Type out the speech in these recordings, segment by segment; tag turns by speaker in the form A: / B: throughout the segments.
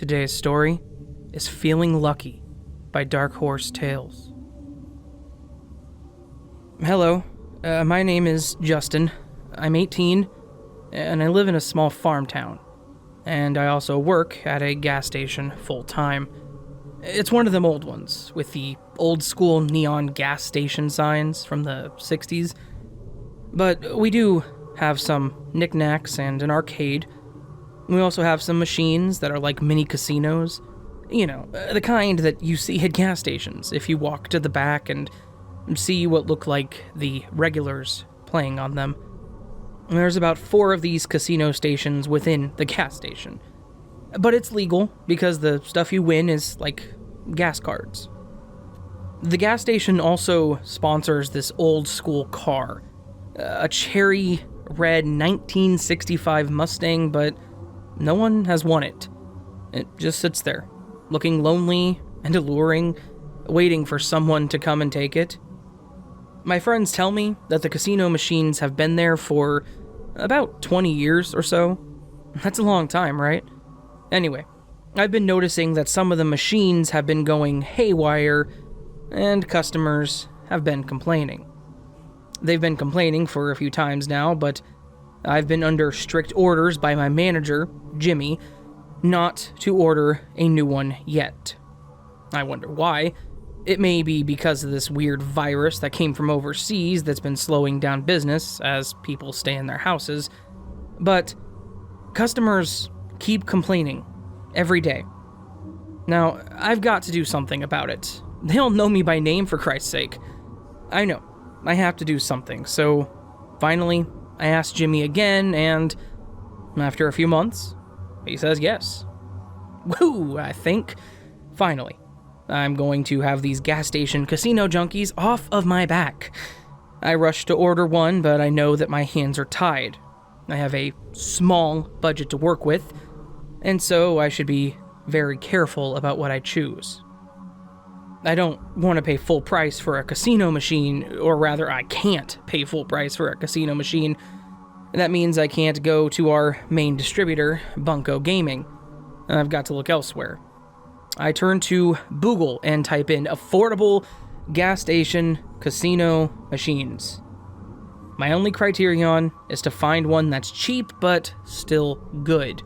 A: Today's story is Feeling Lucky by DarkHorseTales. Hello, my name is Justin. I'm 18, and I live in a small farm town. And I also work at a gas station full-time. It's one of them old ones, with the old-school neon gas station signs from the 60s. But we do have some knickknacks and an arcade. We also have some machines that are like mini casinos. You know, the kind that you see at gas stations if you walk to the back and see what look like the regulars playing on them. There's about 4 of these casino stations within the gas station. But it's legal because the stuff you win is like gas cards. The gas station also sponsors this old school car. A cherry red 1965 Mustang, but no one has won it. It just sits there, looking lonely and alluring, waiting for someone to come and take it. My friends tell me that the casino machines have been there for about 20 years or so. That's a long time, right? Anyway, I've been noticing that some of the machines have been going haywire, and customers have been complaining. They've been complaining for a few times now, but I've been under strict orders by my manager, Jimmy, not to order a new one yet. I wonder why. It may be because of this weird virus that came from overseas that's been slowing down business as people stay in their houses, but customers keep complaining every day. Now, I've got to do something about it. They all know me by name, for Christ's sake. I know, I have to do something, so finally, I asked Jimmy again, and after a few months, he says yes. Woo, I think. Finally, I'm going to have these gas station casino junkies off of my back. I rush to order one, but I know that my hands are tied. I have a small budget to work with, and so I should be very careful about what I choose. I don't want to pay full price for a casino machine, or rather, I can't pay full price for a casino machine. That means I can't go to our main distributor, Bunko Gaming. I've got to look elsewhere. I turn to Google and type in affordable gas station casino machines. My only criterion is to find one that's cheap but still good.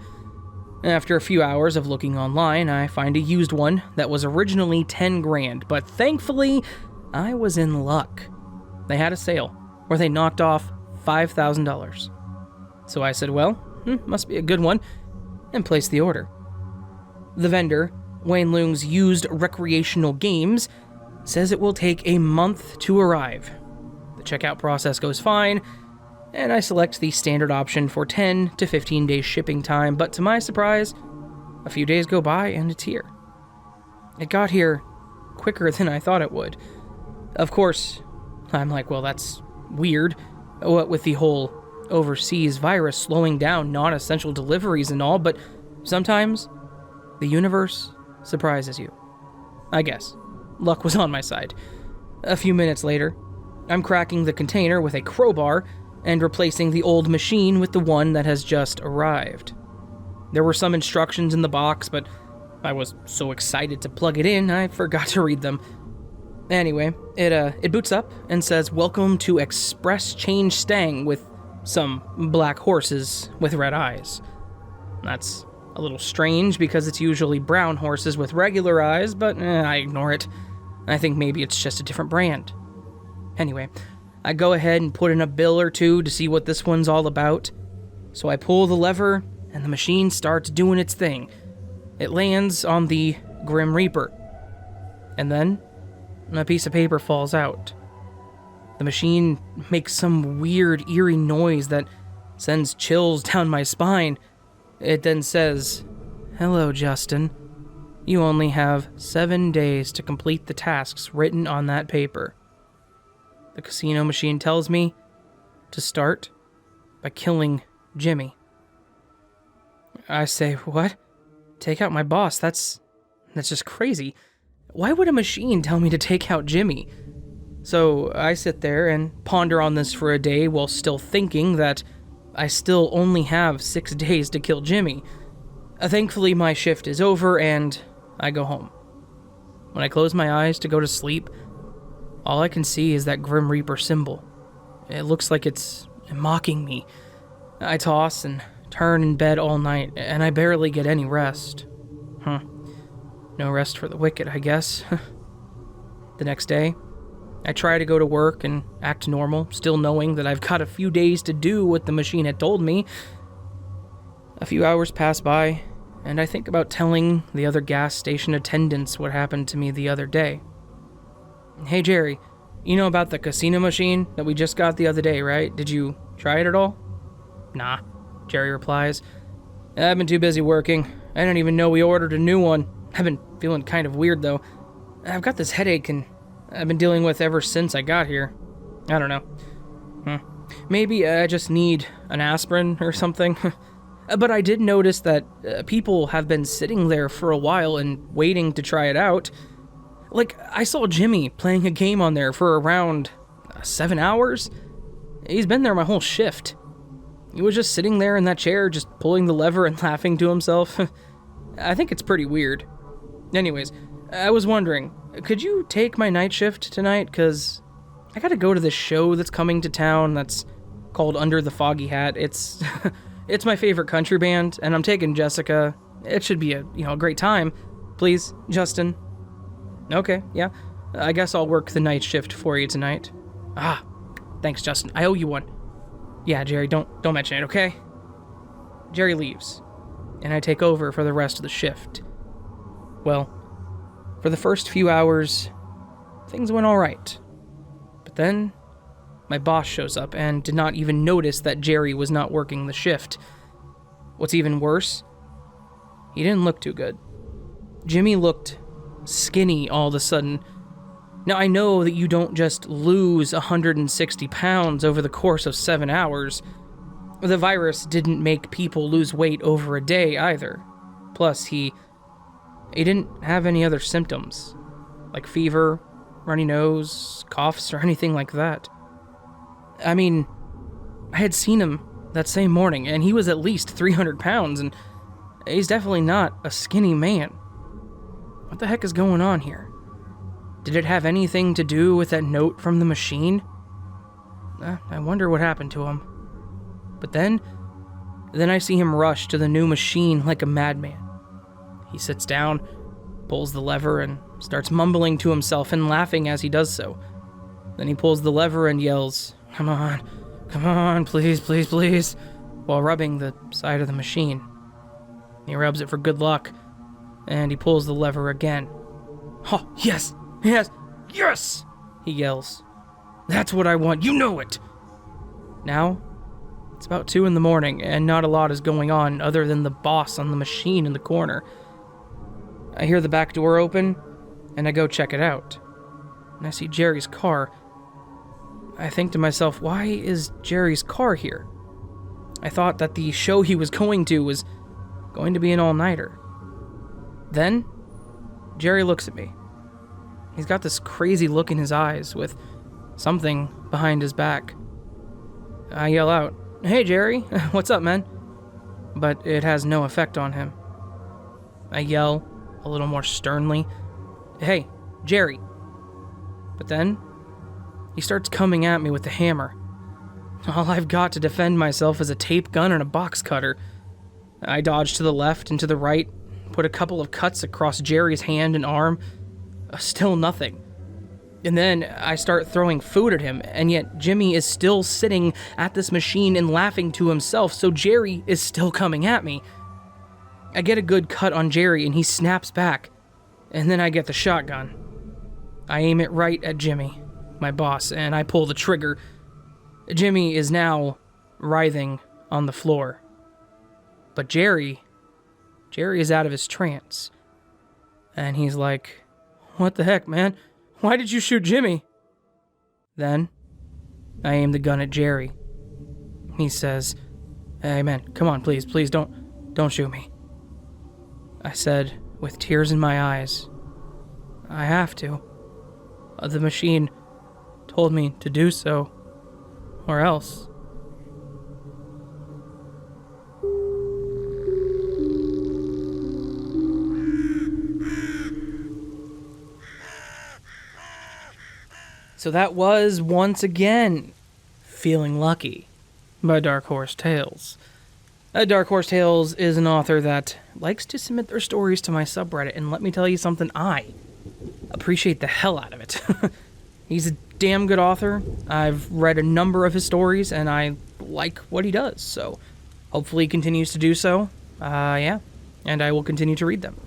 A: After a few hours of looking online, I find a used one that was originally 10 grand, but thankfully, I was in luck. They had a sale where they knocked off $5,000. So I said, well, must be a good one, and placed the order. The vendor, Wayne Loong's Used Recreational Games, says it will take a month to arrive. The checkout process goes fine, and I select the standard option for 10 to 15 days shipping time, but to my surprise, a few days go by and it's here. It got here quicker than I thought it would. Of course, I'm like, well, that's weird. What with the whole overseas virus slowing down non-essential deliveries and all, but sometimes the universe surprises you. I guess. Luck was on my side. A few minutes later, I'm cracking the container with a crowbar and replacing the old machine with the one that has just arrived. There were some instructions in the box, but I was so excited to plug it in, I forgot to read them. Anyway, it boots up and says, "Welcome to Express Change Stang," with some black horses with red eyes. That's a little strange because it's usually brown horses with regular eyes, but I ignore it. I think maybe it's just a different brand. Anyway, I go ahead and put in a bill or two to see what this one's all about. So I pull the lever, and the machine starts doing its thing. It lands on the Grim Reaper. And then, a piece of paper falls out. The machine makes some weird, eerie noise that sends chills down my spine. It then says, "Hello, Justin. You only have 7 days to complete the tasks written on that paper." The casino machine tells me to start by killing Jimmy. I say, "What? Take out my boss? That's just crazy. Why would a machine tell me to take out Jimmy?" So I sit there and ponder on this for a day while still thinking that I still only have 6 days to kill Jimmy. Thankfully, my shift is over and I go home. When I close my eyes to go to sleep, all I can see is that Grim Reaper symbol. It looks like it's mocking me. I toss and turn in bed all night, and I barely get any rest. No rest for the wicked, I guess. The next day, I try to go to work and act normal, still knowing that I've got a few days to do what the machine had told me. A few hours pass by, and I think about telling the other gas station attendants what happened to me the other day. Hey Jerry, you know about the casino machine that we just got the other day, right? Did you try it at all? Nah, Jerry replies. I've been too busy working. I didn't even know we ordered a new one. I've been feeling kind of weird though. I've got this headache and I've been dealing with ever since I got here. I don't know. Maybe I just need an aspirin or something. But I did notice that people have been sitting there for a while and waiting to try it out. Like, I saw Jimmy playing a game on there for around 7 hours. He's been there my whole shift. He was just sitting there in that chair, just pulling the lever and laughing to himself. I think it's pretty weird. Anyways, I was wondering, could you take my night shift tonight? Because I gotta go to this show that's coming to town that's called Under the Foggy Hat. It's it's my favorite country band, and I'm taking Jessica. It should be a great time. Please, Justin. Okay, yeah. I guess I'll work the night shift for you tonight. Thanks, Justin. I owe you one. Yeah, Jerry, don't mention it, okay? Jerry leaves, and I take over for the rest of the shift. Well, for the first few hours, things went all right. But then, my boss shows up and did not even notice that Jerry was not working the shift. What's even worse, he didn't look too good. Jimmy looked skinny all of a sudden. Now, I know that you don't just lose 160 pounds over the course of 7 hours. The virus didn't make people lose weight over a day either. Plus, he didn't have any other symptoms, like fever, runny nose, coughs, or anything like that. I mean, I had seen him that same morning, and he was at least 300 pounds, and he's definitely not a skinny man. What the heck is going on here? Did it have anything to do with that note from the machine? I wonder what happened to him. But then I see him rush to the new machine like a madman. He sits down, pulls the lever, and starts mumbling to himself and laughing as he does so. Then he pulls the lever and yells, come on, please, please, please, while rubbing the side of the machine. He rubs it for good luck, and he pulls the lever again. Oh, yes, he yells. That's what I want, you know it! Now, it's about 2 a.m, and not a lot is going on other than the boss on the machine in the corner. I hear the back door open, and I go check it out. And I see Jerry's car. I think to myself, why is Jerry's car here? I thought that the show he was going to was going to be an all-nighter. Then, Jerry looks at me. He's got this crazy look in his eyes with something behind his back. I yell out, hey Jerry, what's up, man? But it has no effect on him. I yell a little more sternly, hey, Jerry. But then, he starts coming at me with the hammer. All I've got to defend myself is a tape gun and a box cutter. I dodge to the left and to the right, put a couple of cuts across Jerry's hand and arm. Still nothing. And then I start throwing food at him, and yet Jimmy is still sitting at this machine and laughing to himself, so Jerry is still coming at me. I get a good cut on Jerry, and he snaps back, and then I get the shotgun. I aim it right at Jimmy, my boss, and I pull the trigger. Jimmy is now writhing on the floor. But Jerry is out of his trance. And he's like, what the heck, man? Why did you shoot Jimmy? Then, I aim the gun at Jerry. He says, hey man, come on, please, don't shoot me. I said, with tears in my eyes, I have to. The machine told me to do so, or else. So that was, once again, Feeling Lucky by Dark Horse Tales. Dark Horse Tales is an author that likes to submit their stories to my subreddit, and let me tell you something, I appreciate the hell out of it. He's a damn good author. I've read a number of his stories, and I like what he does, so hopefully he continues to do so. Yeah, and I will continue to read them.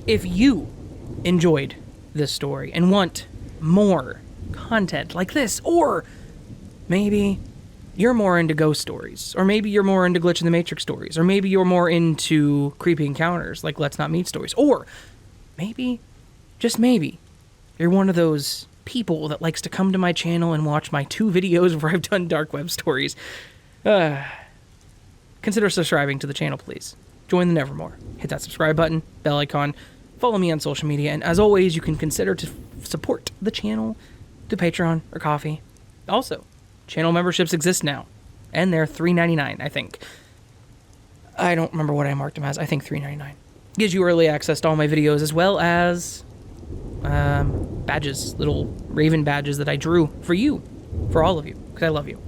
A: If you enjoyed this story and want more content like this, or maybe you're more into ghost stories, or maybe you're more into Glitch in the Matrix stories, or maybe you're more into creepy encounters like Let's Not Meet stories, or maybe, just maybe, you're one of those people that likes to come to my channel and watch my 2 videos where I've done dark web stories, consider subscribing to the channel, please. Join the Nevermore. Hit that subscribe button, bell icon, follow me on social media, and as always, you can consider to support the channel through Patreon or Ko-fi. Also, channel memberships exist now, and they're $3.99, I think. I don't remember what I marked them as. I think $3.99. Gives you early access to all my videos, as well as badges, little raven badges that I drew for you, for all of you, because I love you.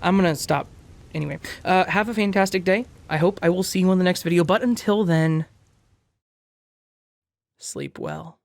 A: I'm going to stop anyway. Have a fantastic day. I hope I will see you in the next video, but until then, sleep well.